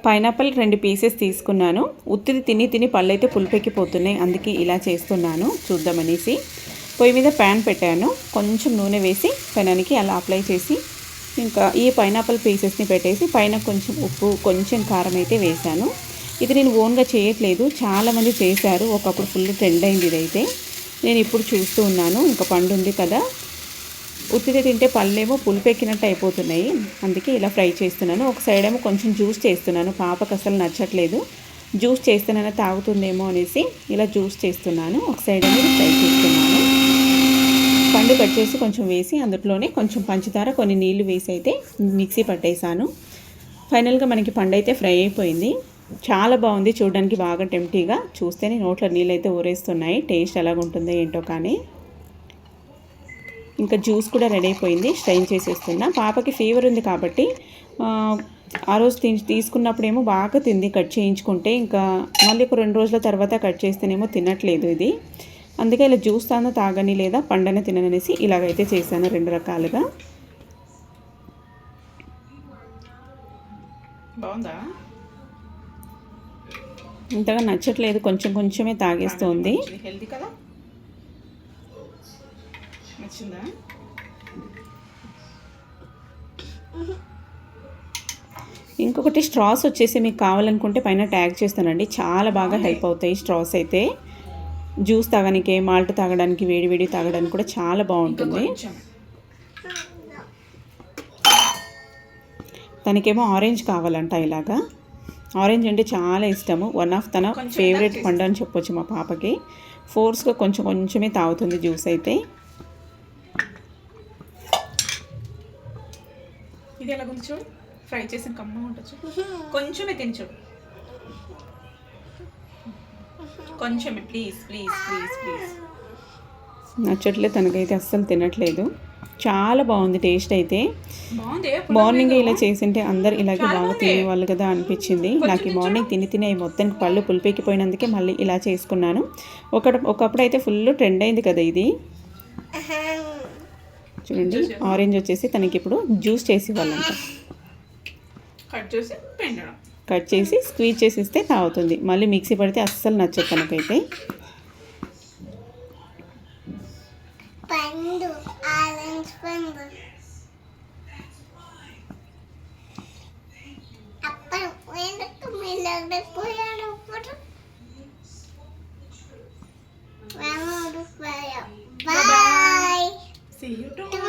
Pineapple 2 pieces తీసుకున్నాను. ఉత్తిది తిని పళ్ళైతే పులిపెక్కిపోతున్నాయి, అందుకే ఇలా చేస్తున్నాను చూద్దామనేసి. పొయ్యి మీద ప్యాన్ పెట్టాను, కొంచెం నూనె వేసి పెనానికి అలా అప్లై చేసి ఇంకా ఈ పైనాపిల్ పీసెస్ని పెట్టేసి పైన కొంచెం ఉప్పు కొంచెం కారం అయితే వేశాను. ఇది నేను ఓన్గా చేయట్లేదు, చాలామంది చేశారు, ఒకప్పుడు ఫుల్ ట్రెండ్ అయింది ఇదైతే. నేను ఇప్పుడు చూస్తూ ఉన్నాను, ఇంకా పండు ఉంది కదా, ఉత్తిది తింటే పళ్ళేమో పులిపెక్కినట్టు అయిపోతున్నాయి, అందుకే ఇలా ఫ్రై చేస్తున్నాను. ఒక సైడ్ ఏమో కొంచెం జ్యూస్ చేస్తున్నాను, పాపకు అసలు నచ్చట్లేదు, జ్యూస్ చేస్తేనైనా తాగుతుందేమో అనేసి ఇలా జ్యూస్ చేస్తున్నాను. ఒక సైడ్ ఏమో ఫ్రై చేస్తున్నాను. పండు కట్ చేసి కొంచెం వేసి అందులోనే కొంచెం పంచదార కొన్ని నీళ్లు వేసి అయితే మిక్సీ పట్టేశాను. ఫైనల్గా మనకి పండు అయితే ఫ్రై అయిపోయింది. చాలా బాగుంది, చూడడానికి బాగా టెంప్టీగా, చూస్తేనే నోట్లో నీళ్ళు అయితే ఊరేస్తున్నాయి. టేస్ట్ ఎలాగుంటుందో ఏంటో కానీ. ఇంకా జ్యూస్ కూడా రెడీ అయిపోయింది, స్ట్రైన్ చేసేస్తున్నా. పాపకి ఫీవర్ ఉంది కాబట్టి ఆ రోజు తీసుకున్నప్పుడేమో బాగా తింది కట్ చేయించుకుంటే, ఇంకా మళ్ళీ ఒక 2 రోజుల తర్వాత కట్ చేస్తేనేమో తినట్లేదు ఇది. అందుకే ఇలా జ్యూస్ తాను తాగని లేదా పండన తిననేసి ఇలాగైతే చేశాను 2 రకాలుగా. బాగుందా? ఇంతగా నచ్చట్లేదు, కొంచెమే తాగేస్తుంది. హెల్తీ కదా, నచ్చిందా? ఇంకొకటి స్ట్రాస్ వచ్చేసి మీకు కావాలనుకుంటే పైన ట్యాగ్ చేస్తానండి, చాలా బాగా హెల్ప్ అవుతాయి స్ట్రాస్ అయితే. జ్యూస్ తాగడానికి, మాల్ట్ తాగడానికి, వేడి తాగడానికి కూడా చాలా బాగుంటుంది. తనకేమో ఆరెంజ్ కావాలంట, ఇలాగా ఆరెంజ్ అంటే చాలా ఇష్టము, వన్ ఆఫ్ తన ఫేవరెట్ పండు అని చెప్పొచ్చు మా పాపకి. ఫోర్స్గా కొంచెమే తాగుతుంది జ్యూస్ అయితే. ఇది ఎలాగుంది చూడు, ఫ్రై చేసిన కమ్మ ఉండొచ్చు, కొంచెమే తిని చూడు, కొంచెమే ప్లీజ్. నచ్చట్లేదు తనకైతే, అస్సలు తినట్లేదు. చాలా బాగుంది టేస్ట్ అయితే. మార్నింగ్ ఇలా చేసింటే అందరు ఇలాగే బాగా తినేవాళ్ళు కదా అనిపించింది నాకు. ఈ మార్నింగ్ తిని మొత్తానికి పళ్ళు పులిపెక్కిపోయినందుకే మళ్ళీ ఇలా చేసుకున్నాను. ఒకప్పుడు అయితే ఫుల్ ట్రెండ్ అయింది కదా ఇది. చూడండి, ఆరెంజ్ వచ్చేసి తనకి ఇప్పుడు జ్యూస్ చేసి ఇవ్వాలంట. కట్ చేసి స్క్వీజ్ చేసి ఇస్తే తాగుతుంది. మళ్ళీ మిక్సీ పడితే అస్సలు నచ్చదు తనకైతే. See you tomorrow.